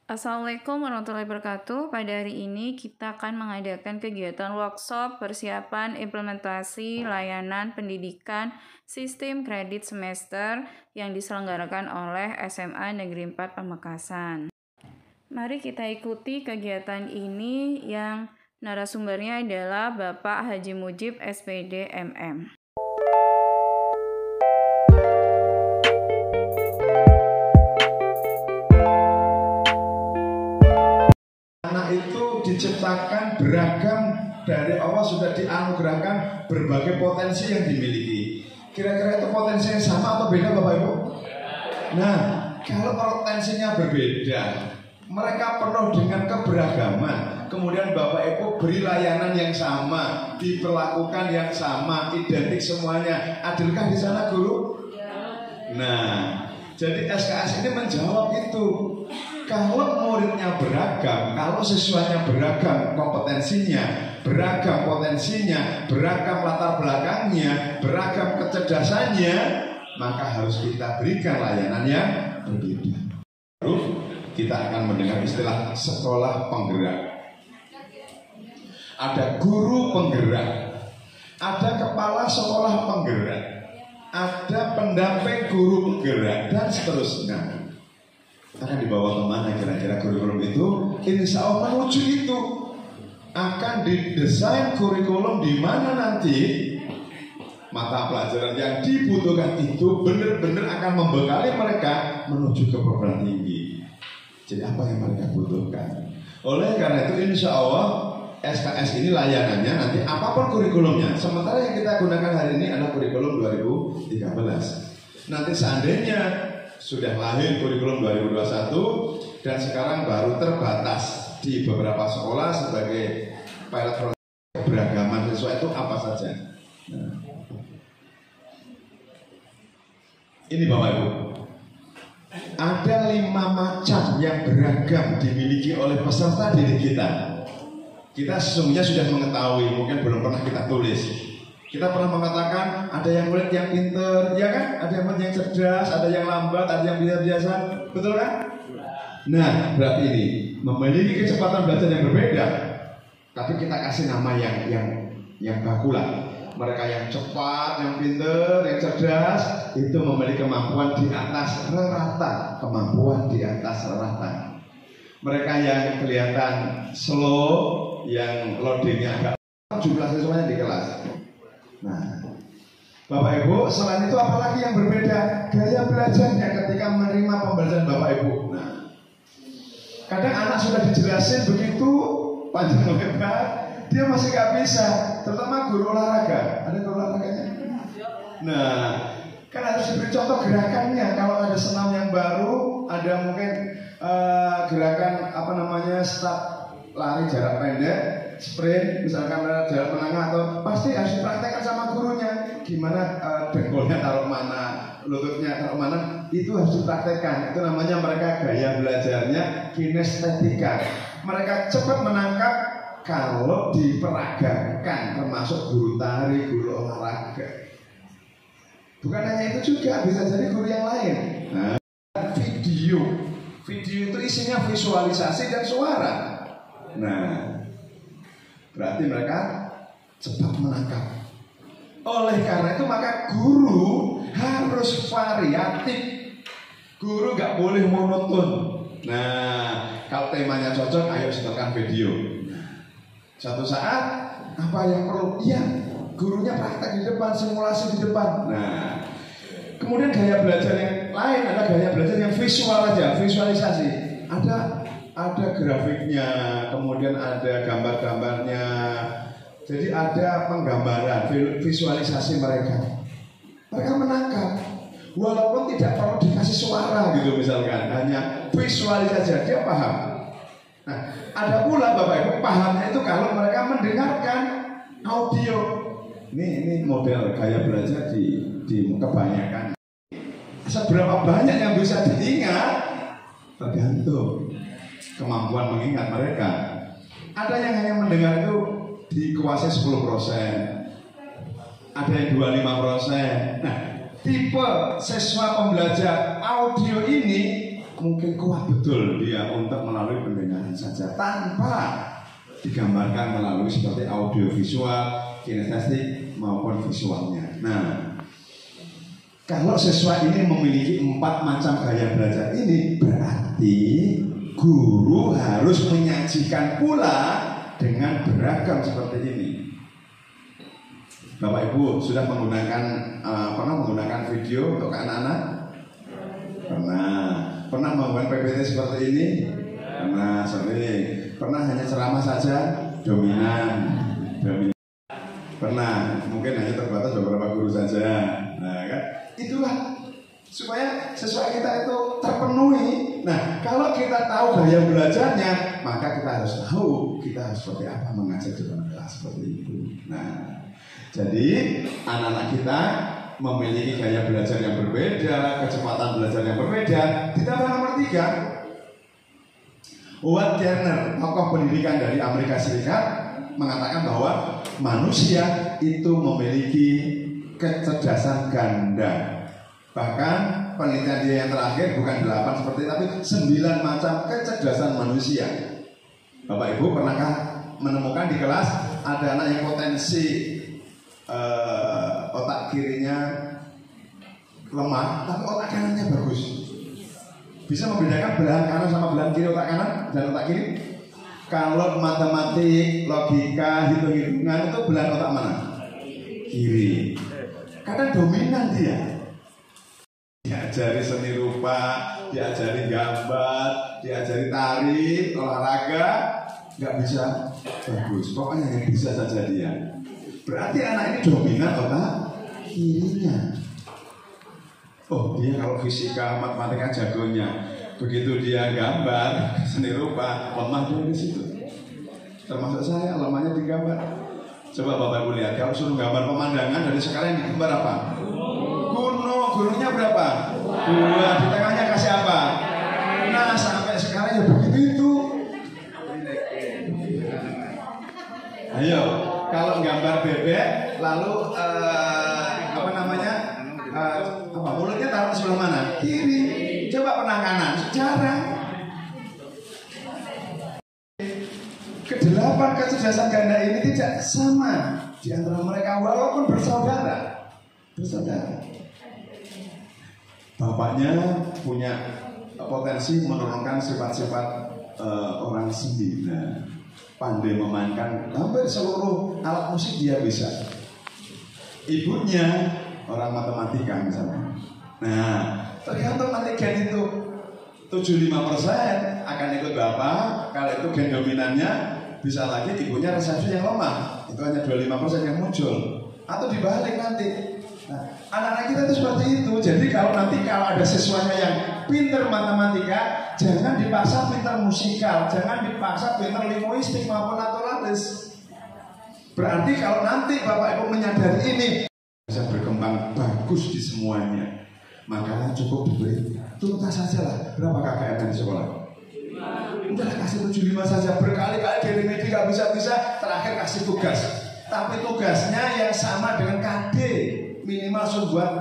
Assalamualaikum warahmatullahi wabarakatuh. Pada hari ini kita akan mengadakan kegiatan workshop persiapan implementasi layanan pendidikan sistem kredit semester yang diselenggarakan oleh SMA Negeri 4 Pamekasan. Mari kita ikuti kegiatan ini yang narasumbernya adalah Bapak Haji Mujib SPD MM. Itu diciptakan beragam, dari Allah sudah dianugerahkan berbagai potensi yang dimiliki. Kira-kira itu potensinya sama atau beda Bapak Ibu? Nah, kalau potensinya berbeda, mereka penuh dengan keberagaman, kemudian Bapak Ibu beri layanan yang sama, diperlakukan yang sama, identik semuanya. Adilkah di sana guru? Nah, jadi SKS ini menjawab itu. Kalau muridnya beragam, kalau siswanya beragam kompetensinya, beragam potensinya, beragam latar belakangnya, beragam kecerdasannya, maka harus kita berikan layanan yang berbeda. Kita akan mendengar istilah sekolah penggerak. Ada guru penggerak, ada kepala sekolah penggerak, ada pendamping guru penggerak, dan seterusnya. Akan dibawa kemana kira-kira kurikulum itu? Insya Allah menuju itu. Akan didesain kurikulum di mana nanti mata pelajaran yang dibutuhkan itu benar-benar akan membekali mereka menuju ke perguruan tinggi. Jadi apa yang mereka butuhkan? Oleh karena itu insya Allah SKS ini layanannya nanti apapun kurikulumnya. Sementara yang kita gunakan hari ini adalah kurikulum 2013. Nanti seandainya sudah lahir kurikulum 2021 dan sekarang baru terbatas di beberapa sekolah sebagai pilot program keberagaman siswa itu apa saja. Nah, ini Bapak Ibu, ada 5 macam yang beragam dimiliki oleh peserta didik kita. Kita sesungguhnya sudah mengetahui, mungkin belum pernah kita tulis. Kita pernah mengatakan ada yang murid yang pinter, ya kan? Ada yang murid yang cerdas, ada yang lambat, ada yang biasa-biasa, betul kan? Nah, berarti ini memiliki kecepatan belajar yang berbeda, tapi kita kasih nama yang bakulah. Mereka yang cepat, yang pinter, yang cerdas itu memiliki kemampuan di atas rata, kemampuan di atas rata. Mereka yang kelihatan slow, yang loadingnya agak jumlah siswanya di kelas. Nah, Bapak Ibu, selain itu apalagi yang berbeda? Gaya belajarnya ketika menerima pembelajaran Bapak Ibu. Nah, kadang anak sudah dijelasin begitu panjang lebar, dia masih gak bisa. Terutama guru olahraga. Ada guru olahraganya? Nah, kan harus diberi contoh gerakannya. Kalau ada senam yang baru, ada mungkin gerakan start lari jarak pendek, sprint, misalkan jarak menengah, atau pasti harus dipraktekkan sama gurunya. Gimana dengkulnya taruh mana, lututnya taruh mana, itu harus dipraktekkan. Itu namanya mereka gaya belajarnya kinestetika. Mereka cepat menangkap kalau diperagakan, termasuk guru tari, guru olahraga. Bukan hanya itu juga, bisa jadi guru yang lain. Nah, video itu isinya visualisasi dan suara. Nah, berarti mereka cepat menangkap. Oleh karena itu maka guru harus variatif. Guru gak boleh monoton. Nah, kalau temanya cocok, ayo setelkan video. Suatu saat apa yang perlu? Iya, gurunya praktek di depan, simulasi di depan. Nah, kemudian gaya belajar yang lain ada gaya belajar yang visual aja, visualisasi. Ada grafiknya, kemudian ada gambar-gambarnya. Jadi ada penggambaran, visualisasi mereka. Mereka menangkap, walaupun tidak perlu dikasih suara gitu misalkan, hanya visualisasi saja, dia paham. Nah, ada pula Bapak Ibu pahamnya itu kalau mereka mendengarkan audio. Ini model gaya belajar di kebanyakan. Seberapa banyak yang bisa diingat tergantung kemampuan mengingat mereka. Ada yang hanya mendengar itu dikuasai 10%, ada yang 25%. Nah, tipe siswa pembelajar audio ini mungkin kuat betul dia untuk melalui pendengaran saja tanpa digambarkan melalui seperti audio visual, kinestetik maupun visualnya. Nah, kalau siswa ini memiliki 4 macam gaya belajar ini, berarti guru harus menyajikan pula dengan beragam seperti ini. Bapak Ibu sudah pernah menggunakan video untuk anak-anak? Pernah membuat PPT seperti ini? Sering. Pernah hanya ceramah saja? Dominan. Pernah, mungkin hanya terbatas beberapa guru saja. Nah, kan? Itulah supaya siswa kita itu terpenuhi. Nah, kalau kita tahu gaya belajarnya, maka kita harus tahu kita harus seperti apa mengajar di dalam kelas seperti itu. Nah, jadi anak-anak kita memiliki gaya belajar yang berbeda, kecepatan belajar yang berbeda. Ditambah nomor 3, Howard Gardner, tokoh pendidikan dari Amerika Serikat, mengatakan bahwa manusia itu memiliki kecerdasan ganda. Bahkan penelitian dia yang terakhir bukan 8 seperti tapi 9 macam kecerdasan manusia. Bapak Ibu pernahkah menemukan di kelas ada anak yang potensi otak kirinya lemah tapi otak kanannya bagus? Bisa membedakan belahan kanan sama belahan kiri otak kanan dan otak kiri? Kalau matematik, logika, hitung-hitungan itu belahan otak mana? Kiri. Karena dominan dia. Diajari seni rupa, diajari gambar, diajari tari, olahraga, nggak bisa bagus. Pokoknya yang bisa saja dia. Berarti anak ini dominan otak kirinya. Oh, dia kalau fisika, matematika jagonya. Begitu dia gambar, seni rupa, lemah dia di situ. Termasuk saya, lemahnya di gambar. Coba Bapak Ibu lihat, kalau suruh gambar pemandangan dari sekarang digambar apa? Gunung, gunungnya berapa? 2, di tengahnya kasih apa? Nah, sampai sekarang ya begitu itu. Ayo, kalau gambar bebek, lalu mulutnya taruh sebelah mana? Kiri. Coba pernah kanan? Jarang. Kedelapan kecerdasan ganda ini tidak sama di antara mereka walaupun bersaudara. Bapaknya punya potensi menurunkan sifat-sifat orang sendiri. Nah, pandai memainkan hampir seluruh alat musik dia bisa. Ibunya orang matematika misalnya. Nah, tergantung nanti gen itu 75% akan ikut bapak. Kalau itu gen dominannya, bisa lagi ibunya resepsi yang lemah. Itu hanya 25% yang muncul. Atau dibalik nanti. Nah, anak-anak kita itu seperti itu. Jadi kalau ada siswanya yang pinter matematika, jangan dipaksa pinter musikal, jangan dipaksa pinter linguistik maupun naturalis. Berarti kalau nanti bapak ibu menyadari ini, bisa berkembang bagus di semuanya, maka cukup diberi tuntas saja lah. Berapa KKM di sekolah? Udah kasih 75 saja. Berkali-kali dari media gak bisa-bisa, terakhir kasih tugas. Tapi tugasnya yang sama dengan KD. Minimal suruh buat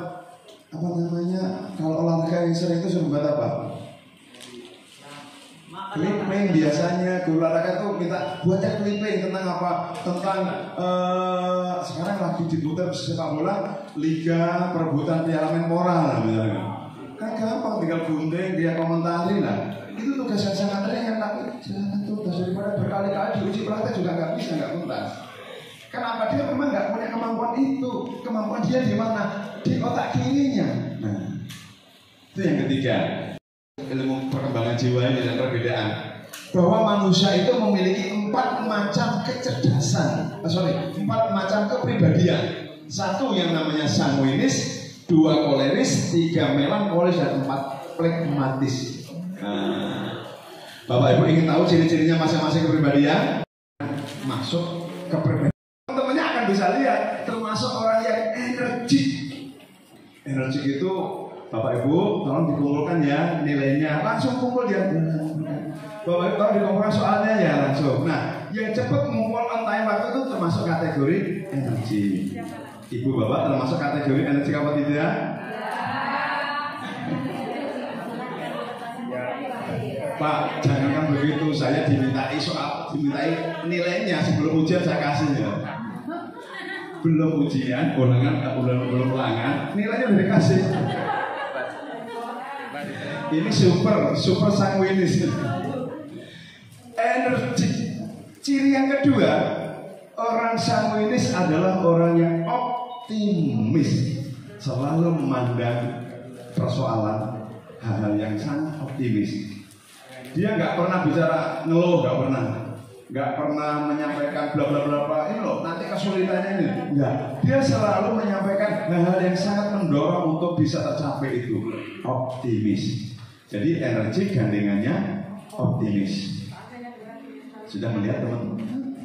kalau olahraga yang sering itu suruh buat apa? Clipping biasanya guru olahraga tuh minta buatnya clipping tentang apa? Tentang sekarang lagi diputar sepak bola Liga Perebutan Piala Menpora misalnya. Kan gampang tinggal gunting dia komentarin lah. Itu tugas yang sangat ringan tapi jangan tugas daripada berkali-kali diuji praktek juga nggak bisa, nggak tuntas. Kenapa dia memang nggak punya kemampuan itu? Kemampuan dia di mana? Di otak kirinya. Nah, itu yang ketiga. Ilmu perkembangan jiwa dan perbedaan. Bahwa manusia itu memiliki 4 macam kecerdasan. 4 macam kepribadian. 1 yang namanya sanguinis, 2 koleris, 3 melankolis, dan 4 flegmatis. Nah, Bapak Ibu ingin tahu ciri-cirinya masing-masing kepribadian? Masuk kepribadian. Teman-temannya akan bisa lihat, termasuk orang yang energik. Energik itu Bapak Ibu tolong dikumpulkan ya nilainya, langsung kumpul dia. Bapak Ibu tolong dikumpulkan soalnya ya langsung. Nah, yang cepat mengumpul on time waktu itu termasuk kategori energi. Ibu Bapak termasuk kategori energi apa tidak? Pak, jangankan begitu, saya dimintai nilainya sebelum ujian saya kasihnya. Belum ujian, belum ulangan, nilainya udah dikasih. Ini super sanguinis. Energi. Ciri yang kedua, orang sanguinis adalah orang yang optimis, selalu memandang persoalan hal-hal yang sangat optimis. Dia nggak pernah bicara ngeluh, nggak pernah menyampaikan bla bla bla ini loh nanti kesulitannya ini. Enggak, dia selalu menyampaikan hal-hal yang sangat mendorong untuk bisa tercapai itu. Optimis. Jadi energi gandengannya optimis. Sudah melihat teman-teman?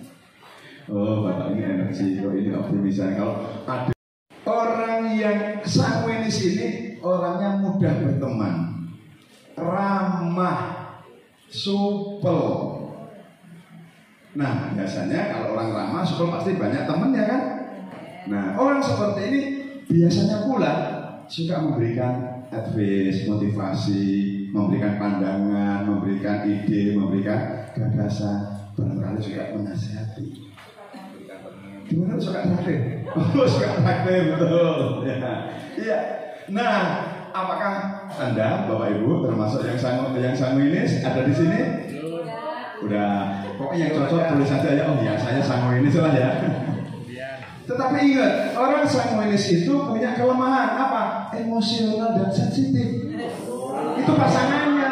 Oh, bapak ini energi, kok ini optimis. Kalau ada orang yang sanguinis ini orangnya mudah berteman, ramah, supel. Nah, biasanya kalau orang ramah, supel pasti banyak temennya kan? Nah, orang seperti ini biasanya pula suka memberikan advice, motivasi, memberikan pandangan, memberikan ide, memberikan gagasan, barangkali juga menasihati. Gimana suka traktir? Oh, suka traktir, betul. Ya. Iya. Nah, apakah Anda, Bapak Ibu, termasuk yang sanguinis ada di sini? Udah, pokoknya yang cocok tulis saja ya. Oh ya, saya sanguinis lah ya. Tetapi ingat, orang sanguinis itu punya kelemahan apa? Emosional dan sensitif. Itu pasangannya.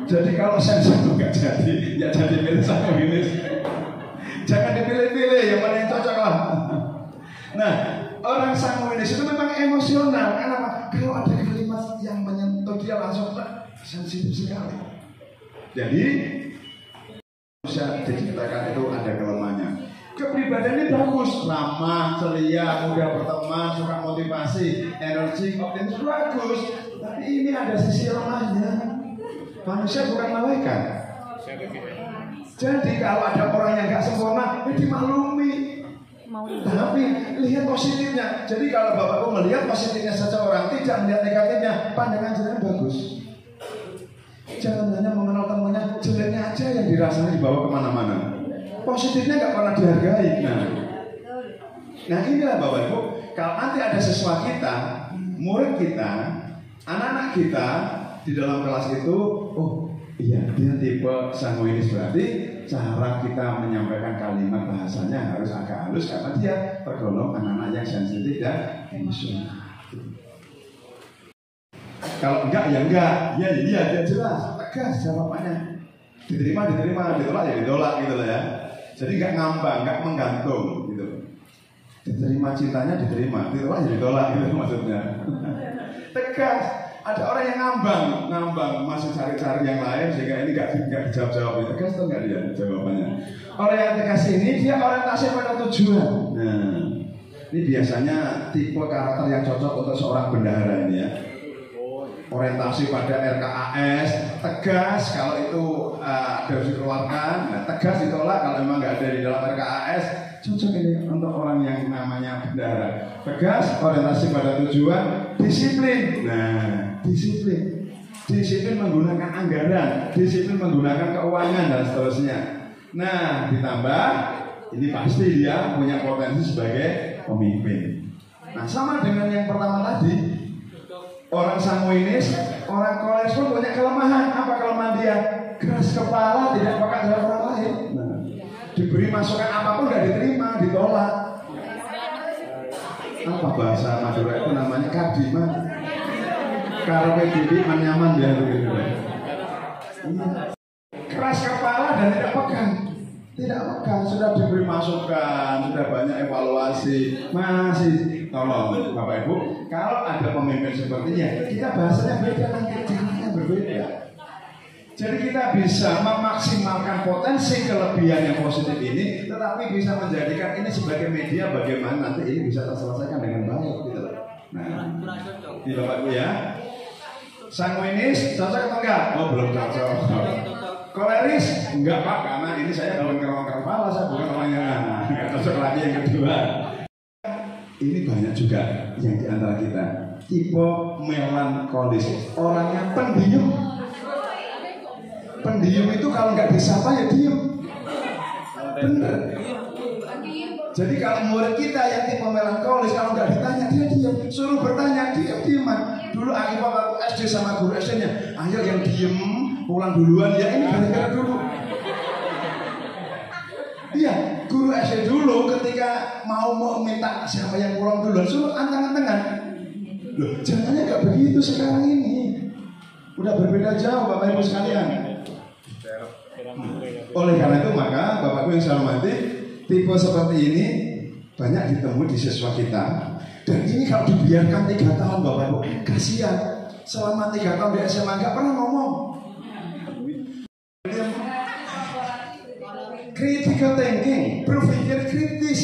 Jadi kalau sensitif nggak jadi, ya jadi pilih sanguinis. Jangan dipilih-pilih, yang mana yang cocok lah. Nah, orang sanguinis itu memang emosional. Kenapa? Kalau ada kalimat yang menyentuh dia langsung sensitif sekali. Jadi bisa diceritakan itu ada kelemahannya. Kepribadiannya bagus, ramah, ceria, mudah berteman, suka motivasi, energi, optimis bagus. Tapi ini ada sisi lemahnya. Manusia bukan malaikat. Jadi kalau ada orang yang gak sempurna, dimaklumi. Tapi lihat positifnya. Jadi kalau Bapakku melihat positifnya seseorang, tidak melihat negatifnya, pandangan jenengan bagus. Jangan hanya mengenal temannya, jeleknya aja yang dirasanya dibawa kemana-mana. Positifnya gak pernah dihargai. Nah inilah Bapak Ibu. Kalau nanti ada siswa kita, murid kita, anak-anak kita di dalam kelas itu, oh iya dia tipe sanguinis, berarti cara kita menyampaikan kalimat bahasanya harus agak halus karena dia tergolong anak-anak yang sensitif dan emosional. Kalau enggak ya enggak, ya dia jelas, tegas jawabannya. Diterima, ditolak ya ditolak gitu loh ya. Jadi enggak ngambang, enggak menggantung gitu. Diterima cintanya diterima, ditolak ya ditolak gitu maksudnya. Tegas. Ada orang yang ngambang masih cari-cari yang lain sehingga ini enggak dijawab. Tegas atau enggak dia jawabannya. Orang yang tegas ini dia orientasi pada tujuan. Nah, ini biasanya tipe karakter yang cocok untuk seorang bendahara ini ya. Orientasi pada RKAS, tegas kalau itu harus dikeluarkan, nah, tegas ditolak kalau memang nggak ada di dalam RKAS, cocok ini untuk orang yang namanya bendahara. Tegas, orientasi pada tujuan, disiplin. Nah, disiplin menggunakan anggaran, disiplin menggunakan keuangan dan seterusnya. Nah, ditambah ini pasti dia punya potensi sebagai pemimpin. Nah, sama dengan yang pertama tadi. Orang sanguinis, orang koleris pun punya kelemahan. Apa kelemahan dia? Keras kepala, tidak peka dengan orang lain. Nah, diberi masukan apapun tidak diterima, ditolak. Apa bahasa Madura itu namanya kadiman. Karena jadi nyaman dia begitu. Keras kepala dan tidak pegang. Sudah diberi masukan, sudah banyak evaluasi, masih tolong Bapak Ibu. Kalau ada pemimpin sepertinya, kita bahasanya beda, caranya berbeda. Jadi kita bisa memaksimalkan potensi kelebihan yang positif ini, tetapi bisa menjadikan ini sebagai media bagaimana nanti ini bisa terselesaikan dengan baik, gitu. Nah, ini Bapak Ibu ya. Sanguinis cocok atau enggak? Oh belum cocok. Koleris enggak Pak, karena ini saya dalam kerongkang kepala, saya bukan orangnya. Enggak cocok lagi yang kedua. Ini banyak juga yang diantara kita tipe melankolis, orangnya pendiam. Pendiam itu kalau nggak disapa ya diem. Bener. Jadi kalau murid kita yang tipe melankolis, kalau nggak ditanya dia diam, suruh bertanya dia dieman. Dulu akibat waktu SD sama guru SD-nya, ayo yang diem pulang duluan ya, ini gara-gara dulu. Iya, guru SD dulu ketika mau minta siapa yang pulang duluan, suruh anteng-antengan. Loh, jangannya nggak begitu sekarang ini. Udah berbeda jauh Bapak Ibu sekalian. Oleh karena itu maka Bapak Ibu yang saya hormati, tipe seperti ini banyak ditemui di siswa kita. Dan ini kalau dibiarkan 3 tahun Bapak Ibu, kasihan. Selama 3 tahun di SMA nggak pernah ngomong. Critical thinking, berpikir kritis.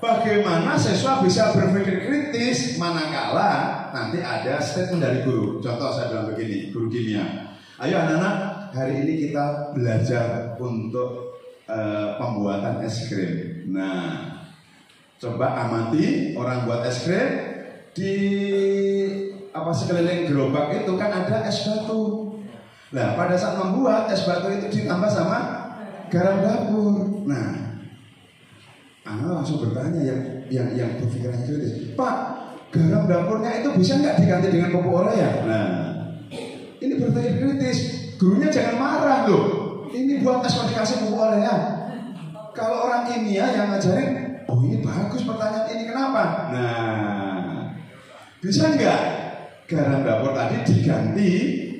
Bagaimana siswa bisa berpikir kritis manakala nanti ada statement dari guru. Contoh saya bilang begini, guru kimia. Ayo anak-anak, hari ini kita belajar untuk pembuatan es krim. Nah, coba amati orang buat es krim di sekeliling gerobak itu kan ada es batu. Nah, pada saat membuat es batu itu ditambah sama garam dapur. Nah, anak langsung bertanya yang berpikiran kritis, Pak, garam dapurnya itu bisa nggak diganti dengan pupuk urea? Nah, ini berpikir kritis. Gurunya jangan marah loh. Ini buat es kok dikasih pupuk urea. Kalau orang kimia yang ngajarin, oh ini bagus pertanyaan ini kenapa? Nah, bisa nggak garam dapur tadi diganti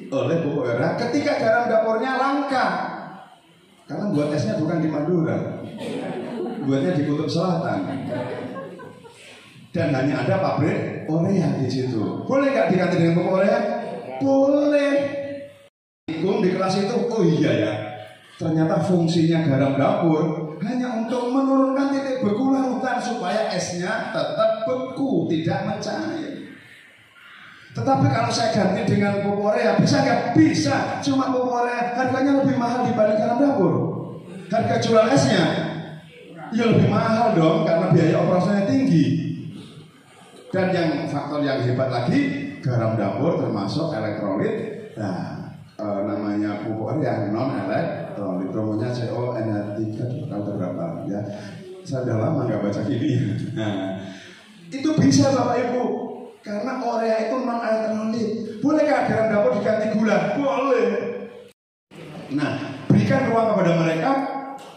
oleh pupuk urea ketika garam dapurnya langka? Karena buat esnya bukan di Madura, buatnya di Kutub Selatan. Dan hanya ada pabrik urea di situ. Boleh nggak diganti dengan pupuk urea? Boleh. Di kelas itu, oh iya ya, ternyata fungsinya garam dapur hanya untuk menurunkan titik beku larutan supaya esnya tetap beku, tidak mencair. Tetapi kalau saya ganti dengan pupuk urea, bisa nggak? Bisa. Cuma pupuk urea harganya lebih mahal dibanding garam dapur. Harga jual esnya ya lebih mahal dong, karena biaya operasionalnya tinggi. Dan yang faktor yang hebat lagi, garam dapur termasuk elektrolit. Nah, namanya pupuk urea non elektrolit, promonya CO-NH3 atau berapa ya? Saya udah lama nggak baca kimia. Nah, itu bisa Bapak Ibu. Karena urea itu non elektrolit. Bolehkah garam dapur diganti gula? Boleh. Nah, berikan ruang kepada mereka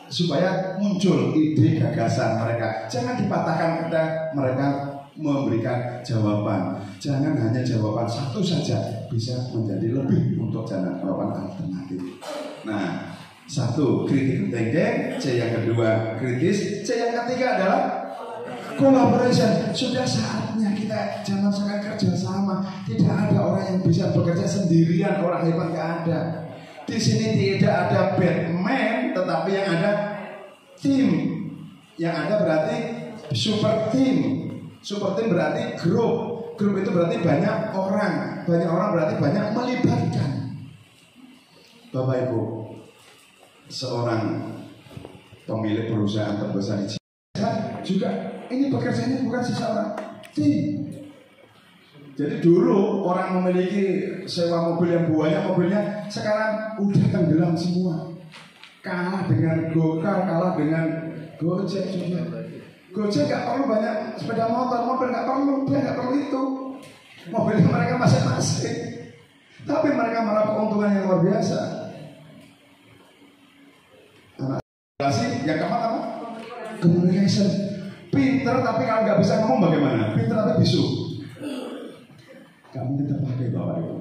supaya muncul ide gagasan mereka. Jangan dipatahkan ketika mereka memberikan jawaban. Jangan hanya jawaban satu saja, bisa menjadi lebih untuk jawaban alternatif. Nah, 1 critical thinking, C yang kedua kritis, C yang ketiga adalah collaboration. Sudah saatnya kita zaman sekarang kerja sama. Tidak ada orang yang bisa bekerja sendirian, orang hebat gak ada. Di sini tidak ada Batman, tetapi yang ada tim. Yang ada berarti super team. Super team berarti grup. Grup itu berarti banyak orang. Banyak orang berarti banyak melibatkan. Bapak Ibu, seorang pemilik perusahaan terbesar di Jakarta juga ini bekerjanya bukan seseorang tim. Jadi dulu orang memiliki sewa mobil yang banyak, mobilnya sekarang udah tenggelam semua. Kalah dengan Gokar, kalah dengan Gojek juga. Gojek gak perlu banyak sepeda motor, mobil gak perlu, dia gak perlu itu. Mobilnya mereka masing-masing. Tapi mereka malah keuntungan yang luar biasa. Yang keempat apa? Communication. Pinter tapi kalau nggak bisa ngomong bagaimana? Pinter tapi bisu. Gak mungkin terpakai Bapak Ibu.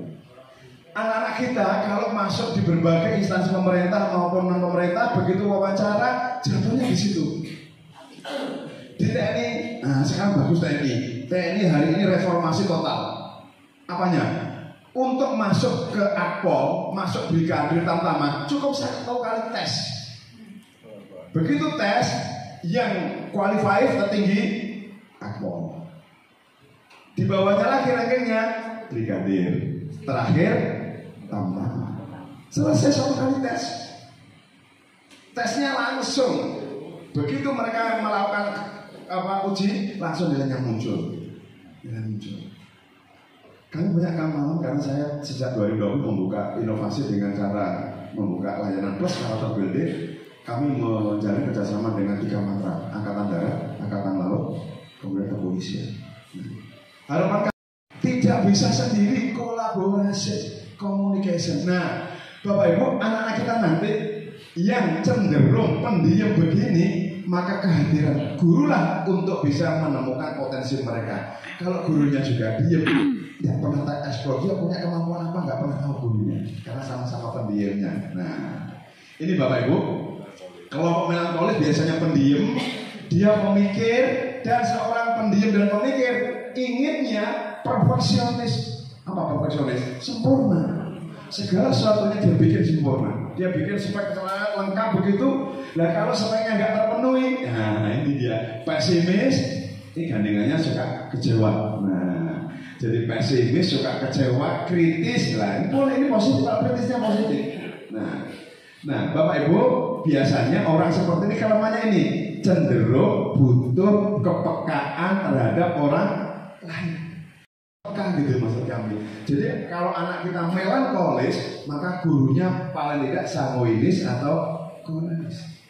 Anak-anak kita kalau masuk di berbagai instansi pemerintah maupun non pemerintah, begitu wawancara jatuhnya di situ. Di TNI, nah sekarang bagus TNI. TNI hari ini reformasi total. Apanya? Untuk masuk ke Akpol, masuk brigadir tamtama, cukup 1 kali tes. Begitu tes, yang qualified tertinggi Akpol. Di bawahnya lagi rankingnya brigadir. Terakhir tamtama. Selesai 1 kali tes. Tesnya langsung. Begitu mereka melakukan uji, langsung nilainya muncul. Nilai muncul. Kami punya kamp malam karena saya sejak 2020 membuka inovasi dengan cara membuka layanan plus karakter building. Kami menjalin kerjasama dengan 3 matra, Angkatan Darat, Angkatan Laut, kemudian kepolisian. Harapan kami tidak bisa sendiri, kolaborasi, communication. Nah, Bapak Ibu, anak-anak kita nanti yang cenderung pendiam begini, maka kehadiran gurulah untuk bisa menemukan potensi mereka. Kalau gurunya juga diam, tidak pernah eksplor, dia punya kemampuan apa, nggak pernah tahu gurunya, karena sama-sama pendiamnya. Nah, ini Bapak Ibu, kelompok melankolis biasanya pendiam, dia memikir, dan seorang pendiam dan pemikir inginnya perfeksionis. Apa perfeksionis? Sempurna. Segala sesuatunya dia bikin sempurna. Dia bikin spek lengkap begitu. Nah kalau speknya nggak terpenuhi, nah ini dia pesimis. Ini gandengannya suka kecewa. Nah, jadi pesimis, suka kecewa, kritis. Lah ini positif, kritisnya positif. Nah, Bapak Ibu, biasanya orang seperti ini kelemahannya ini cenderung butuh kepekaan terhadap orang lain. Peka gitu maksud kami. Jadi kalau anak kita melankolis, maka gurunya paling tidak sanguinis atau kolis.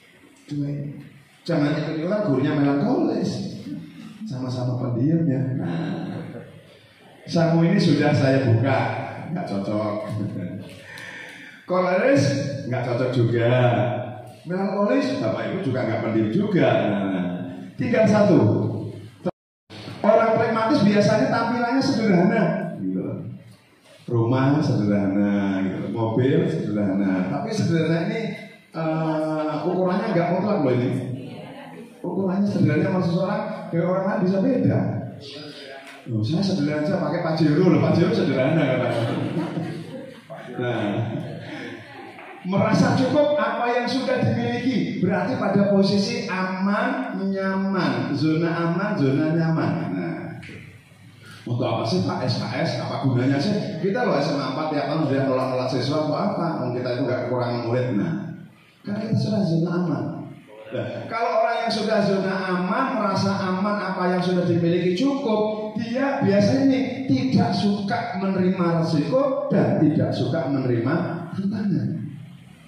Jangan ikut-ikutan gurunya melankolis, sama-sama pendiamnya. Nah, sanguinis sudah saya buka, nggak cocok. Koleris nggak cocok juga. Melankolis Bapak Ibu juga nggak pendiam juga. Nah, tinggal satu. Orang pragmatis biasanya tampilannya sederhana, gitu. Rumah sederhana, gitu. Mobil sederhana. Tapi sederhana ini ukurannya nggak mutlak loh ini. Ukurannya sederhana maksud orang dari orang lain bisa beda. Loh, saya sederhana saja pakai Pajero loh, Pajero sederhana katanya. Nah, merasa cukup apa yang sudah dimiliki berarti pada posisi aman, nyaman, zona aman, zona nyaman. Nah, untuk apa sih Pak SKS? Apa gunanya sih? Kita loh SMA 4 tiap tahun sudah nolak siswa untuk apa? Kita itu nggak kekurangan murid. Nah, karena kita sudah zona aman. Nah, kalau orang yang sudah zona aman, merasa aman apa yang sudah dimiliki cukup, dia biasanya nih tidak suka menerima resiko dan tidak suka menerima tantangan.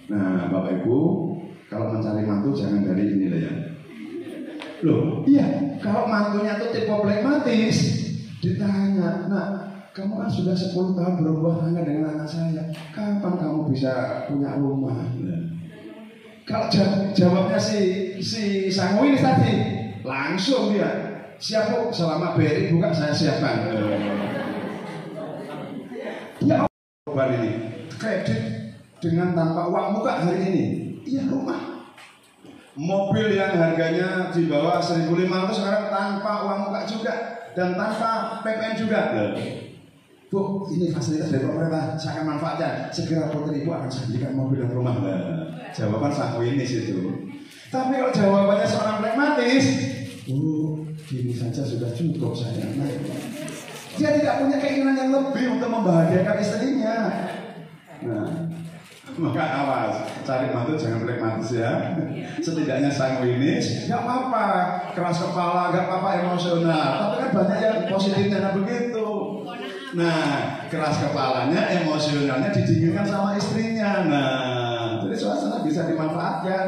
Nah, Bapak Ibu, kalau mencari mantu jangan dari ini lah ya. Loh, iya, kalau mantunya itu tipe pragmatis, ditanya, nah, kamu kan sudah 10 tahun berumah tangga dengan anak saya, kapan kamu bisa punya rumah? Nah, kalau jawabnya si sanguinis tadi, langsung dia, siap Bu, selama BRI buka saya siapkan. Ya, apa ini? Kredit dengan tanpa uang muka hari ini, iya rumah, mobil yang harganya di bawah 1.500 sekarang tanpa uang muka juga dan tanpa PPN juga. Bu, ini fasilitas dari pemerintah, saya akan manfaatkan. Segera putri Ibu akan saya belikan mobil dan rumah. Jawaban sanguinis itu. Tapi kalau jawabannya seorang pragmatis, gini saja sudah cukup saya. Nah, dia tidak punya keinginan yang lebih untuk membahagiakan istrinya. Nah, maka awas, cari mantu jangan pragmatis ya. Setidaknya sanguinis, nggak apa-apa, keras kepala, nggak apa-apa emosional. Tapi kan banyak yang positifnya begitu. Nah, keras kepalanya, emosionalnya didinginkan sama istrinya. Nah, jadi suasana bisa dimanfaatkan.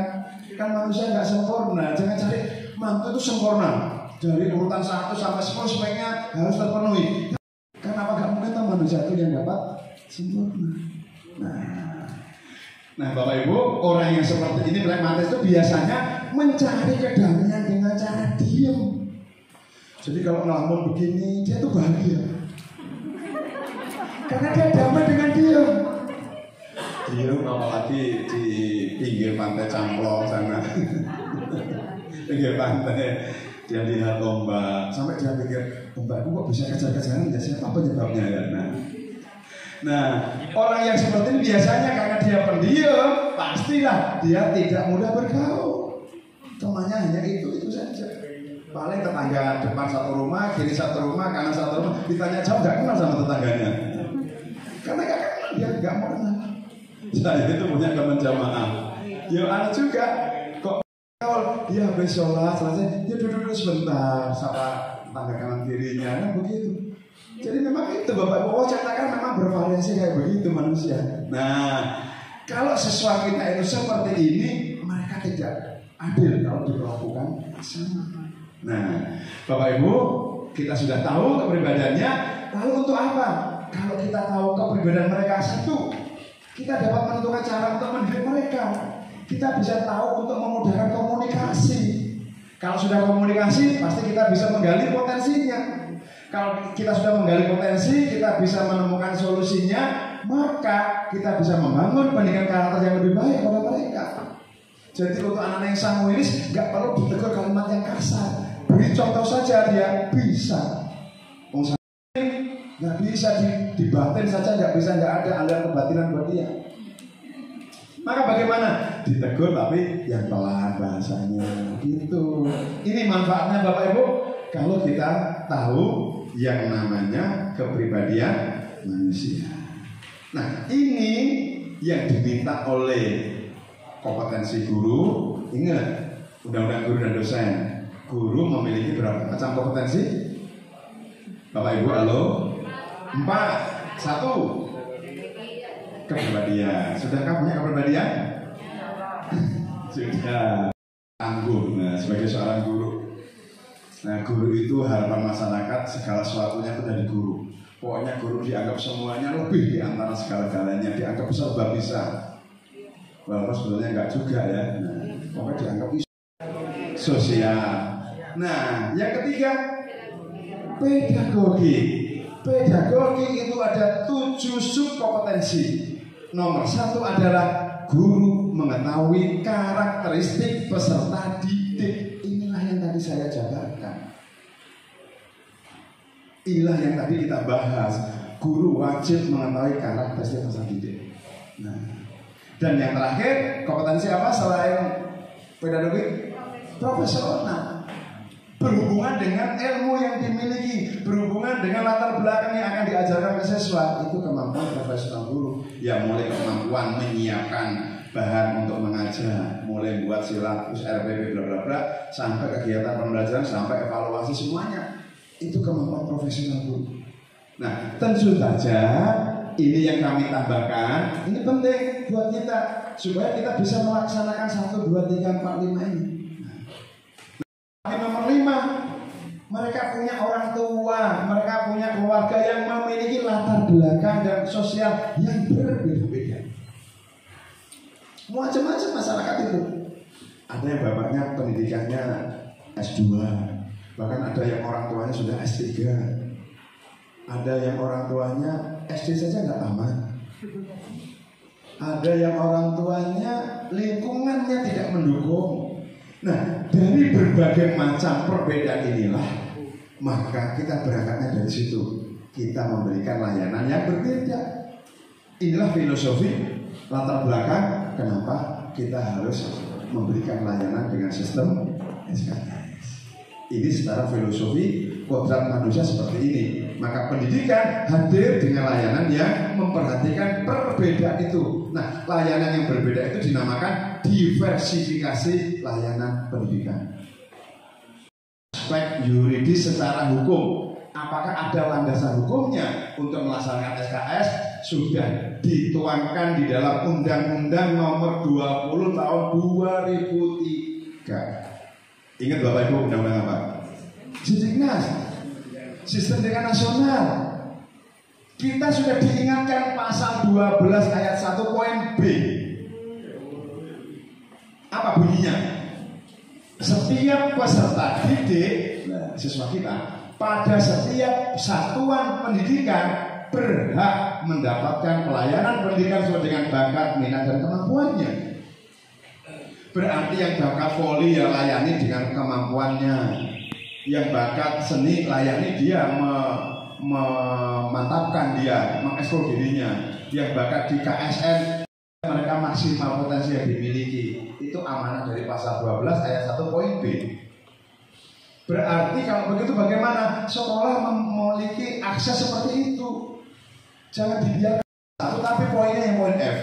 Kan manusia nggak sempurna, jangan cari mantu itu sempurna. Dari urutan 1 sampai 10 speknya harus terpenuhi. Kenapa nggak mungkin tuh manusia itu yang dapat sempurna? Nah, Bapak Ibu, orang yang seperti ini pragmatis itu biasanya mencari kedamaian dengan cara diam. Jadi kalau ngelamun begini, dia tuh bahagia. Karena dia damai dengan diam. Diam apalagi di pinggir pantai Camplong sana. Pinggir pantai, dia lihat ombak. Sampai dia pikir, ombak itu kok bisa kejar-kejaran ya, siapa penyebabnya ya? Nah, orang yang seperti ini biasanya karena dia pendiam, pastilah dia tidak mudah bergaul. Temannya hanya itu saja. Paling tetangga depan satu rumah, kiri satu rumah, kanan satu rumah, ditanya jauh nggak kenal sama tetangganya. Karena nggak kenal, dia nggak mau kenal. Saya itu punya teman jamaah. Ya ada juga kok dia habis sholat selesai, dia duduk sebentar sama tetangga kanan kirinya, kan begitu. Jadi memang itu Bapak Ibu, cetakan memang bervariasi kayak begitu manusia. Nah, kalau siswa kita itu seperti ini, mereka tidak adil kalau diperlakukan sama. Nah, Bapak Ibu, kita sudah tahu kepribadiannya. Lalu untuk apa? Kalau kita tahu kepribadian mereka, satu, kita dapat menentukan cara untuk mendidik mereka. Kita bisa tahu untuk memudahkan komunikasi. Kalau sudah komunikasi, pasti kita bisa menggali potensinya. Kalau kita sudah menggali potensi, kita bisa menemukan solusinya, maka kita bisa membangun pendidikan karakter yang lebih baik pada mereka. Jadi untuk anak-anak yang sanguinis, nggak perlu ditegur kalimat yang kasar. Beri contoh saja, dia bisa. Nggak bisa dibatin saja, nggak ada aliran kebatinan buat dia. Maka bagaimana? Ditegur tapi yang pelan bahasanya gitu. Ini manfaatnya Bapak Ibu kalau kita tahu yang namanya kepribadian manusia. Nah, ini yang diminta oleh kompetensi guru. Ingat, Undang-Undang Guru dan Dosen. Guru memiliki berapa macam kompetensi? Bapak Ibu, halo? 4. 1. Kepribadian. Sudahkah punya kepribadian? Sudah. Tangguh. Nah, sebagai seorang guru. Nah, guru itu harapan masyarakat, segala sesuatunya itu dari guru. Pokoknya guru dianggap semuanya lebih di antara segala-galanya, dianggap serba bisa. Walaupun sebenarnya enggak juga ya. Nah, pokoknya dianggap sosial. Nah, yang ketiga, pedagogi. Pedagogi itu ada 7 subkompetensi. Nomor 1 adalah guru mengetahui karakteristik peserta didik. Inilah yang tadi saya jabarkan. Inilah yang tadi kita bahas. Guru wajib mengetahui karakteristik peserta didik. Nah, dan yang terakhir, kompetensi apa selain pedagogi? Profesional. Berhubungan dengan ilmu yang dimiliki, berhubungan dengan latar belakang yang akan diajarkan ke siswa. Itu kemampuan profesional guru. Ya, mulai kemampuan menyiapkan bahan untuk mengajar, mulai buat silabus, RPP, bla bla bla, sampai kegiatan pembelajaran, sampai evaluasi, semuanya itu kemampuan profesional guru. Nah, tentu saja ini yang kami tambahkan, ini penting buat kita supaya kita bisa melaksanakan 1, 2, 3, 4, 5 ini. Nomor 5, mereka punya orang tua, mereka punya keluarga yang memiliki latar belakang dan sosial yang berbeda-beda. Macam-macam masyarakat itu. Ada yang bapaknya pendidikannya S2, bahkan ada yang orang tuanya sudah S3, ada yang orang tuanya SD saja nggak tamat, ada yang orang tuanya lingkungannya tidak mendukung. Nah, dari berbagai macam perbedaan inilah, maka kita berangkatnya dari situ. Kita memberikan layanan yang berbeda. Inilah filosofi latar belakang kenapa kita harus memberikan layanan dengan sistem SKS. Ini secara filosofi kodrat manusia seperti ini. Maka pendidikan hadir dengan layanan yang memperhatikan perbedaan itu. Nah, layanan yang berbeda itu dinamakan diversifikasi layanan pendidikan. Aspek yuridis secara hukum, apakah ada landasan hukumnya untuk melaksanakan SKS? Sudah dituangkan di dalam Undang-Undang Nomor 20 Tahun 2003. Ingat Bapak Ibu, undang-undang apa? Sidiknas. Sistem pendidikan nasional. Kita sudah diingatkan pasal 12 ayat 1 poin B. Apa bunyinya? Setiap peserta didik, siswa kita, pada setiap satuan pendidikan berhak mendapatkan pelayanan pendidikan sesuai dengan bakat, minat, dan kemampuannya. Berarti yang bakat voli ya layani dengan kemampuannya. Yang bakat seni layani dia memantapkan dia, mengeksplor dirinya. Yang bakat di KSN mereka maksimal potensi yang dimiliki. Itu amanah dari pasal 12 ayat 1 poin B. Berarti kalau begitu bagaimana sekolah memiliki akses seperti itu? Jangan dibiarkan satu, tapi poinnya yang poin F.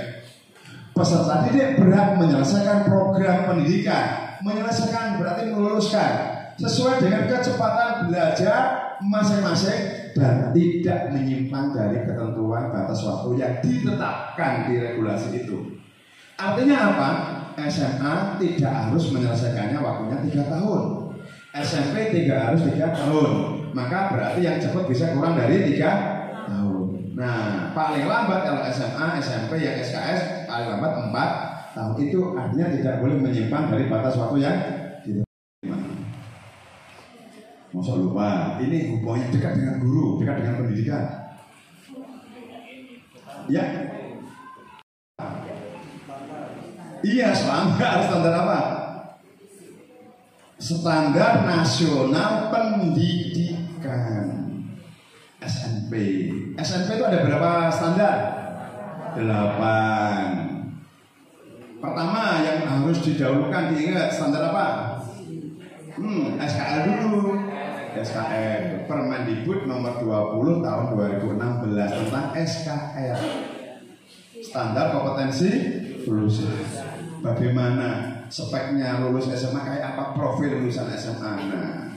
Peserta didik berhak menyelesaikan program pendidikan. Menyelesaikan berarti meluluskan sesuai dengan kecepatan belajar masing-masing dan tidak menyimpang dari ketentuan batas waktu yang ditetapkan di regulasi itu. Artinya apa? SMA tidak harus menyelesaikannya waktunya 3 tahun. SMP tidak harus 3 tahun. Maka berarti yang cepat bisa kurang dari 3 tahun. Nah, paling lambat kalau SMA, SMP, yang SKS paling lambat 4 tahun. Itu artinya tidak boleh menyimpang dari batas waktu yang diterima. Masa lupa, ini hubungannya dekat dengan guru, dekat dengan pendidikan. Ya. Iya, standar apa? Standar Nasional Pendidikan, SMP. SMP itu ada berapa standar? 8. Pertama yang harus didahulukan diingat standar apa? SKL dulu. SKL, Permendikbud nomor 20 tahun 2016 tentang SKL. Standar kompetensi lulus. Bagaimana speknya lulus SMA, kayak apa profil lulusan SMA? Nah,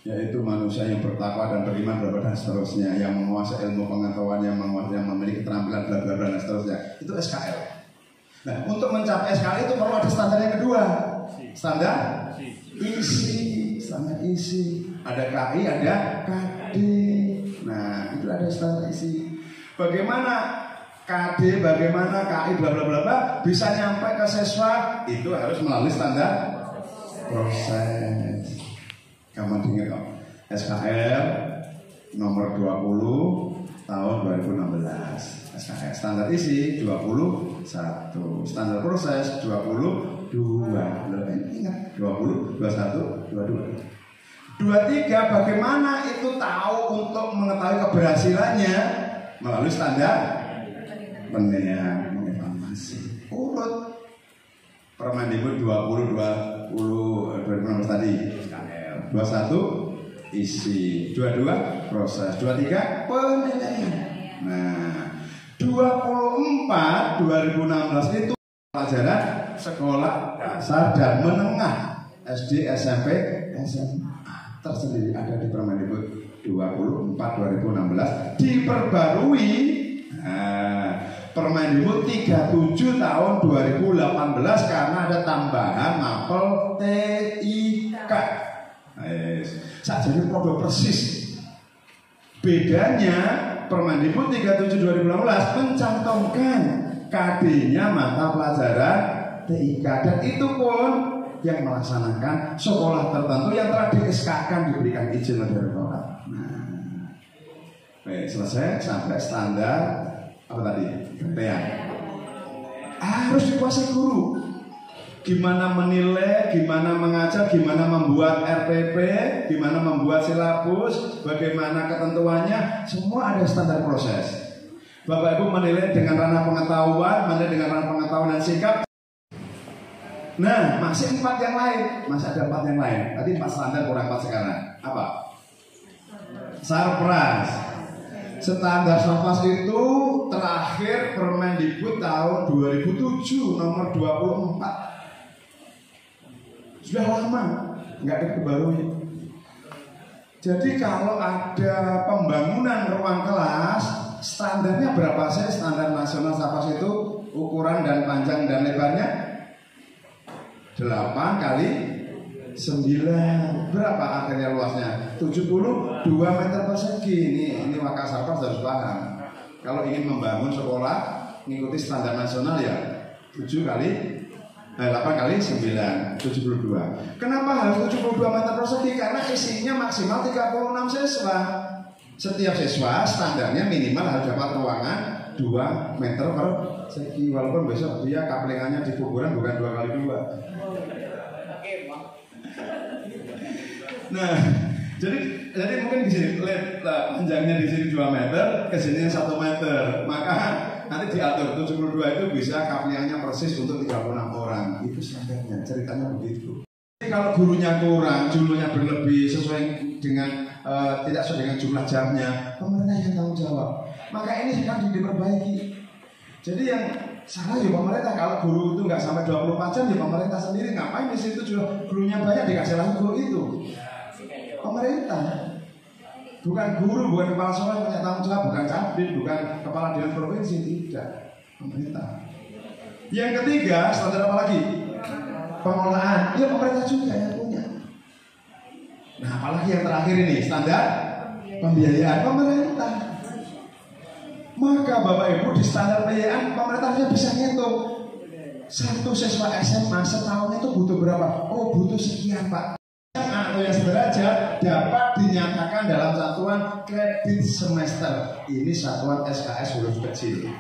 yaitu manusia yang bertakwa dan beriman dan seterusnya, yang menguasai ilmu pengetahuan, yang memiliki keterampilan bla bla bla dan seterusnya. Itu SKL. Nah, untuk mencapai SKL itu perlu ada standar yang kedua. Standar isi, standar isi. Ada KI, ada KD. Nah, itu ada standar isi. Bagaimana KD, bagaimana KI, bla bla bla bla bisa nyampe ke siswa, itu harus melalui standar proses. Kamu dengar kok? SKL nomor 20 tahun 2016. SKL standar isi 21, standar proses 22. Ingat 20, 21, 22. 23 bagaimana itu tahu untuk mengetahui keberhasilannya melalui standar penilaian mengevaluasi. Urut Permendikbud 20 tadi SKL, 21 isi, 22 proses, 23 penilaian. Nah, 24 2016 itu pelajaran sekolah dasar dan menengah SD, SMP, SMA tersendiri ada di Permendikbud 24 2016 diperbarui. Permendikbud 37 tahun 2018 karena ada tambahan mapel TIK. Jadi produk persis. Bedanya Permendikbud 37 2018 mencantumkan KD-nya mata pelajaran TIK, dan itu pun yang melaksanakan sekolah tertentu yang telah di-SK-kan diberikan izin oleh Rektorat. Nah, baik, selesai sampai standar apa tadi? PTN. Harus dikuasai guru. Gimana menilai, gimana mengajar, gimana membuat RPP, gimana membuat silabus, bagaimana ketentuannya, semua ada standar proses. Bapak Ibu menilai dengan ranah pengetahuan, menilai dengan ranah pengetahuan dan sikap. Nah, masih 4 yang lain, masih ada 4 yang lain. Tadi 4 standar kurang 4 sekarang. Apa? Sarpras. Standar Sarpras itu terakhir Permendikbud tahun 2007 nomor 24. Sudah lama, nggak diperbarui. Jadi kalau ada pembangunan ruang kelas, standarnya berapa sih? Standar nasional Sarpras itu ukuran dan panjang dan lebarnya 8 kali 9. Berapa akhirnya luasnya? 72 meter persegi. Ini Makassar harus paham. Kalau ingin membangun sekolah mengikuti standar nasional ya 8 kali 9, 72. Kenapa harus 72 meter persegi? Karena isinya maksimal 36 siswa. Setiap siswa standarnya minimal harus dapat ruangan 2 meter persegi. Walaupun besok dia kaplingannya di kuburan bukan 2 kali 2. Nah, jadi mungkin di sini panjangnya di sini 2 meter, ke sini 1 meter. Maka nanti diatur 72 itu bisa kaplingannya persis untuk 36 orang. Itu standarnya, ceritanya begitu. Jadi kalau gurunya kurang, jumlahnya berlebih sesuai dengan tidak sesuai dengan jumlah jamnya, pemerintah yang tanggung jawab. Maka ini kan diperbaiki. Jadi yang salah ya pemerintah. Kalau guru itu nggak sampai 24 jam ya pemerintah sendiri. Ngapain di situ juga gurunya banyak dikasih lagi guru itu? Pemerintah. Bukan guru, bukan kepala sekolah punya tanggung jawab, bukan kabin, bukan kepala dinas provinsi, tidak, pemerintah. Yang ketiga, standar apa lagi? Pengelolaan, ya pemerintah juga yang punya. Nah, apalagi yang terakhir ini, standar pembiayaan pemerintah. Maka Bapak Ibu di standar pembiayaan pemerintahnya bisa ngitung. Satu siswa SMA setahun itu butuh berapa? Oh, butuh sekian, Pak. Atau yang sederajat dapat dinyatakan dalam satuan kredit semester. Ini satuan SKS huruf kecil.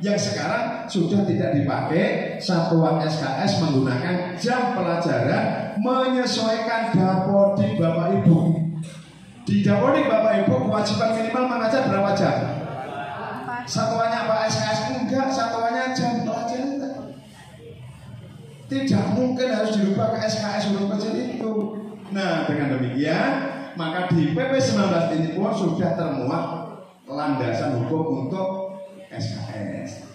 Yang sekarang sudah tidak dipakai. Satuan SKS menggunakan jam pelajaran menyesuaikan dapodik Bapak Ibu. Di dapodik Bapak Ibu kewajiban minimal mengajar berapa jam? Satuannya apa SKS? Enggak, satuannya jam pelajaran. Tidak mungkin harus dirubah ke SKS huruf kecil itu. Nah, dengan demikian maka di PP 19 ini pun sudah termuat landasan hukum untuk SKS.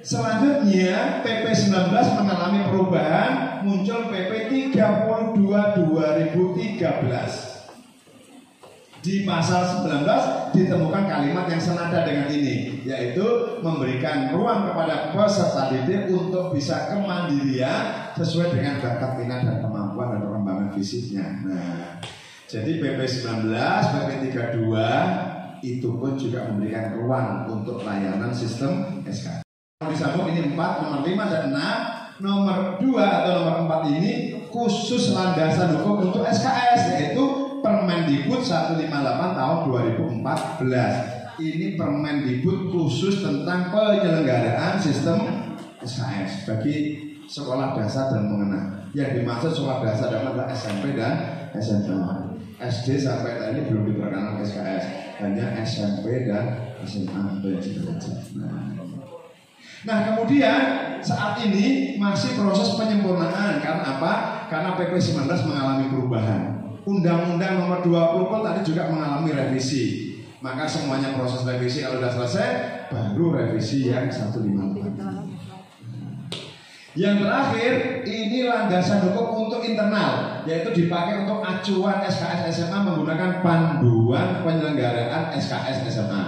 Selanjutnya PP 19 mengalami perubahan, muncul PP 32 2013. Di pasal 19 ditemukan kalimat yang senada dengan ini, yaitu memberikan ruang kepada peserta didik untuk bisa kemandirian sesuai dengan bakat minat dan kemampuan dan perkembangan fisiknya. Nah, jadi PP 19, PP 32 itu pun juga memberikan ruang untuk layanan sistem SKS. Disambung ini 4, nomor 5 dan 6. Nomor 2 atau nomor 4 ini khusus landasan hukum untuk SKS, yaitu Permendikbud 158 tahun 2014. Ini Permendikbud khusus tentang penyelenggaraan sistem SKS bagi sekolah dasar dan menengah. Yang dimaksud sekolah dasar adalah SMP dan SMA. SD sampai tadi belum diperkenalkan SKS, hanya SMP dan SMA. Nah, kemudian saat ini masih proses penyempurnaan. Karena apa? Karena PP 19 mengalami perubahan. Undang-Undang nomor 20 pun tadi juga mengalami revisi. Maka semuanya proses revisi kalau sudah selesai, baru revisi yang 158. Yang terakhir, ini landasan hukum untuk internal, yaitu dipakai untuk acuan SKS SMA menggunakan panduan penyelenggaraan SKS SMA.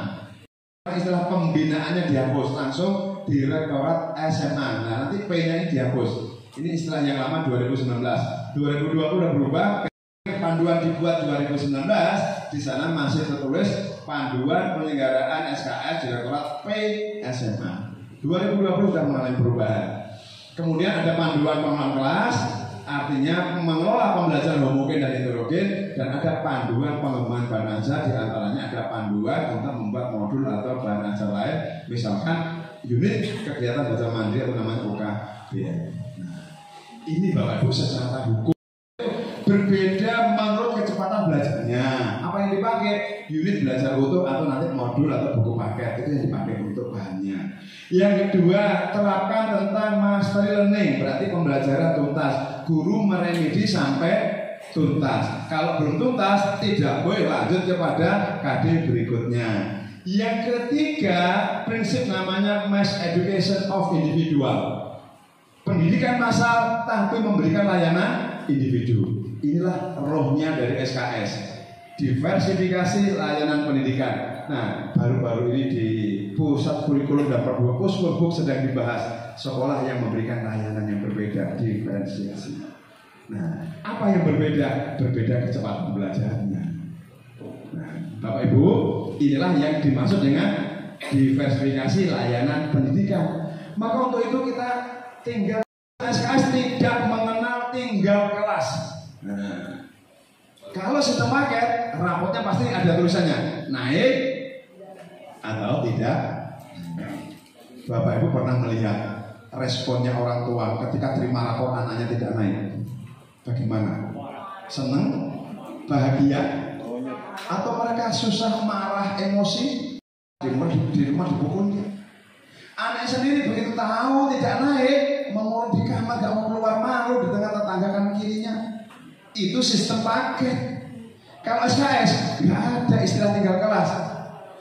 Istilah pembinaannya dihapus, langsung Direktorat SMA. Nah, nanti P-nya ini dihapus. Ini istilah yang lama 2019. 2020 sudah berubah. Panduan dibuat 2019, di sana masih tertulis panduan penyelenggaraan SKS Direktorat P SMA. 2020 sudah mengalami perubahan. Kemudian ada panduan pengelolaan kelas, artinya mengelola pembelajaran homogen dan heterogen, dan ada panduan pengembangan bahan ajar, di antaranya ada panduan untuk membuat modul atau bahan ajar lain, misalkan unit kegiatan belajar mandiri atau namanya UKBM. Nah, ini Bapak Ibu secara hukum berbeda menurut kecepatan belajarnya. Apa yang dipakai? Unit belajar utuh atau nanti modul atau buku paket, itu yang dipakai untuk bahannya. Yang kedua, terapkan tentang mastery learning, berarti pembelajaran tuntas. Guru meremedi sampai tuntas. Kalau belum tuntas, tidak boleh lanjut kepada KD berikutnya. Yang ketiga, prinsip namanya mass education of individual. Pendidikan massal tapi memberikan layanan individu. Inilah rohnya dari SKS, diversifikasi layanan pendidikan. Nah, baru-baru ini di pusat kurikulum dan perguruan Puskurbuk sedang dibahas sekolah yang memberikan layanan yang berbeda, diferensiasi. Nah, apa yang berbeda? Berbeda kecepatan belajarnya. Nah, Bapak Ibu, inilah yang dimaksud dengan diversifikasi layanan pendidikan. Maka untuk itu kita tinggal SKS tidak mengenal tinggal kelas. Nah, kalau sistem paket, rapotnya pasti ada tulisannya naik atau tidak. Bapak Ibu pernah melihat responnya orang tua ketika terima rapor anaknya tidak naik? Bagaimana? Senang? Bahagia? Atau mereka susah, marah, emosi? Di rumah dipukul. Anak sendiri begitu tahu tidak naik, mengurung di kamar, gak mau keluar, malu di tengah tetangga kan kirinya. Itu sistem paket. Kalau SKS nggak ada istilah tinggal kelas.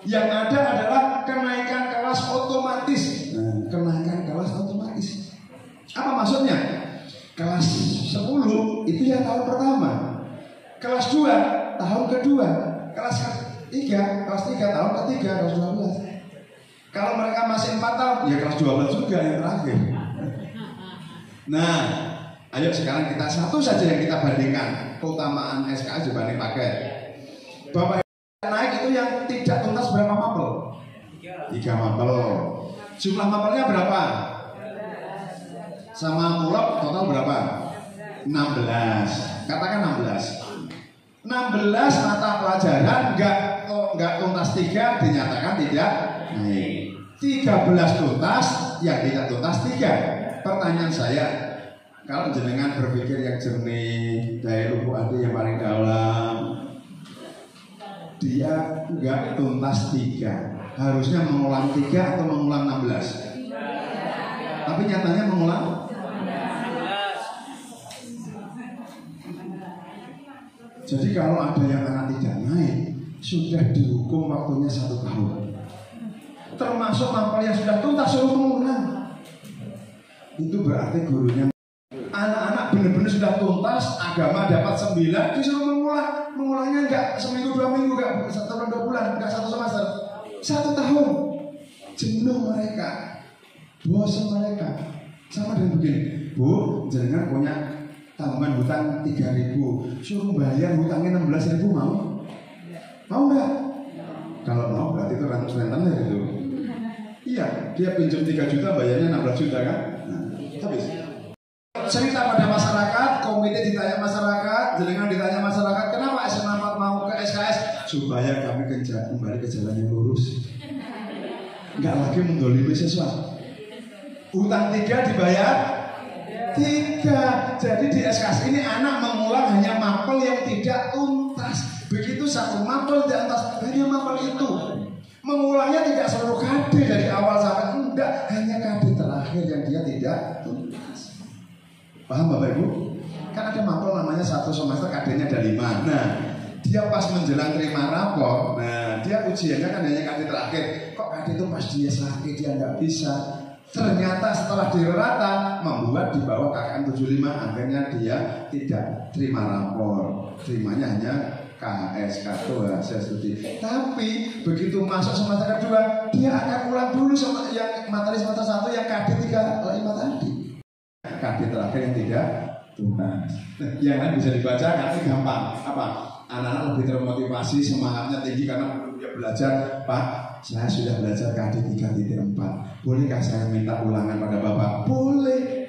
Yang ada adalah kenaikan kelas otomatis. Kenaikan kelas otomatis. Apa maksudnya? Kelas 10 itu ya tahun pertama. Kelas 2 tahun kedua. kelas 3 tahun ketiga kelas 12. Kalau mereka masih 4 tahun, ya kelas 12 juga yang terakhir. Nah, ayo sekarang kita satu saja yang kita bandingkan keutamaan SKS dibanding paket. Bapak naik itu yang tidak tuntas berapa mapel? 3 mapel. Jumlah mapelnya berapa? Sama mulok total berapa? 16. Katakan 16 mata pelajaran enggak tuntas 3 dinyatakan tidak naik. 13 tuntas yang tidak tuntas 3. Pertanyaan saya, kalau jenengan berpikir yang jernih, daya lubuk hati yang paling dalam, dia enggak tuntas 3, harusnya mengulang 3 atau mengulang 16. Tapi nyatanya mengulang 16. Jadi kalau ada yang anak tidak naik, sudah dihukum waktunya 1 tahun. Termasuk mapel yang sudah tuntas suruh mengulang. Itu berarti gurunya, anak-anak benar-benar sudah tuntas, agama dapat 9, disuruh mengulang. Mengulangnya enggak seminggu 2 minggu, enggak 1 bulan 2 bulan, enggak 1 semester, 1 tahun. Jenuh mereka, bosan mereka. Sama dengan begini, Bu, jangan punya tabungan hutang 3.000, suruh bayar hutangnya 16.000, mau? Mau enggak? Kalau mau berarti itu rentenir itu. Iya, dia pinjam 3 juta, bayarnya 16 juta kan? Nah, habis. Cerita pada masyarakat, komite ditanya masyarakat, jenengan ditanya masyarakat, kenapa SMA 4 mau ke SKS? Supaya kami kembali ke jalan yang lurus. Enggak lagi mendolimi siswa. Utang 3 dibayar 3. Jadi di SKS ini anak mengulang hanya mapel yang tidak tuntas. Begitu 1 mapel tidak tuntas, hanya mapel itu. Mengulangnya tidak seluruh KD dari awal sampai enggak, hanya KD terakhir yang dia tidak tuntas. Paham Bapak Ibu? Kan ada mapel namanya 1 semester KD-nya ada 5. Nah, dia pas menjelang terima rapor, nah dia ujiannya kan hanya KD terakhir. Kok KD itu pas dia sakit dia nggak bisa. Ternyata setelah dirata membuat di bawah KKM 75, akhirnya dia tidak terima rapor, terimanya hanya KHS kartu hasil studi. Tapi begitu masuk semester kedua, dia akan ulang dulu sama yang materi semester 1 yang KD 35 tadi. KD terakhir yang tidak tuntas. Yang lain bisa dibaca karena gampang. Apa? Anak-anak lebih termotivasi, semangatnya tinggi karena dia belajar. Pak, saya sudah belajar KD 3.4. Bolehkah saya minta ulangan pada Bapak? Boleh.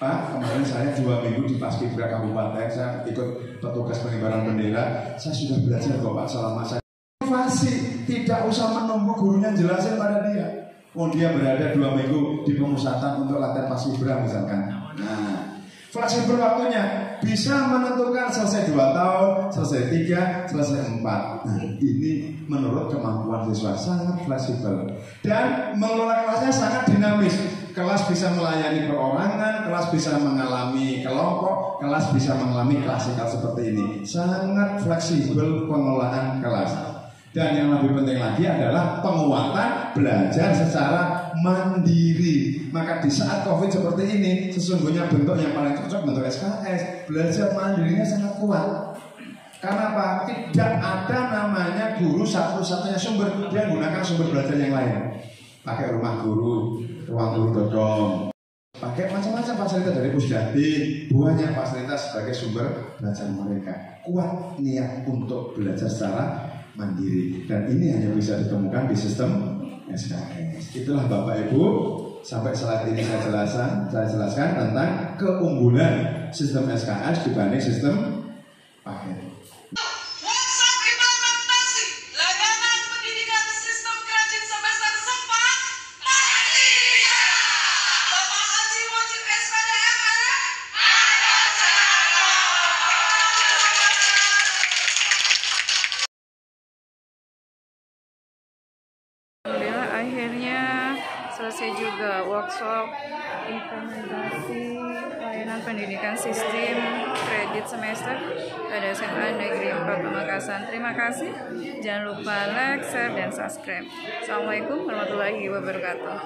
Pak, kemarin saya 2 minggu di Paskibra Kabupaten, saya ikut petugas pengibaran bendera. Saya sudah belajar kok Pak selama saya. Motivasi, tidak usah menunggu gurunya jelasin pada dia. Oh, dia berada 2 minggu di pemusatan untuk latihan Paskibra misalkan. Nah, fleksibel waktunya, bisa menentukan selesai 2 tahun, selesai 3, selesai 4. Nah, ini menurut kemampuan siswa sangat fleksibel. Dan mengelola kelasnya sangat dinamis. Kelas bisa melayani perorangan, kelas bisa mengalami kelompok, kelas bisa mengalami klasikal seperti ini. Sangat fleksibel pengelolaan kelas. Dan yang lebih penting lagi adalah penguatan belajar secara mandiri. Maka di saat COVID seperti ini, sesungguhnya bentuk yang paling cocok bentuk SKS. Belajar mandirinya sangat kuat. Karena apa? Tidak ada namanya guru satu-satunya sumber. Dia menggunakan sumber belajar yang lain. Pakai rumah guru, ruang guru dodong, pakai macam-macam fasilitas dari Pusdadi, banyak fasilitas sebagai sumber belajar mereka. Kuat niat untuk belajar secara mandiri, dan ini hanya bisa ditemukan di sistem SKS. Itulah Bapak Ibu, sampai saat ini saya jelaskan tentang keunggulan sistem SKS dibanding sistem paket. Akhirnya selesai juga workshop implementasi layanan pendidikan sistem kredit semester pada SMA Negeri 4 Pamekasan. Terima kasih. Jangan lupa like, share, dan subscribe. Assalamualaikum warahmatullahi wabarakatuh.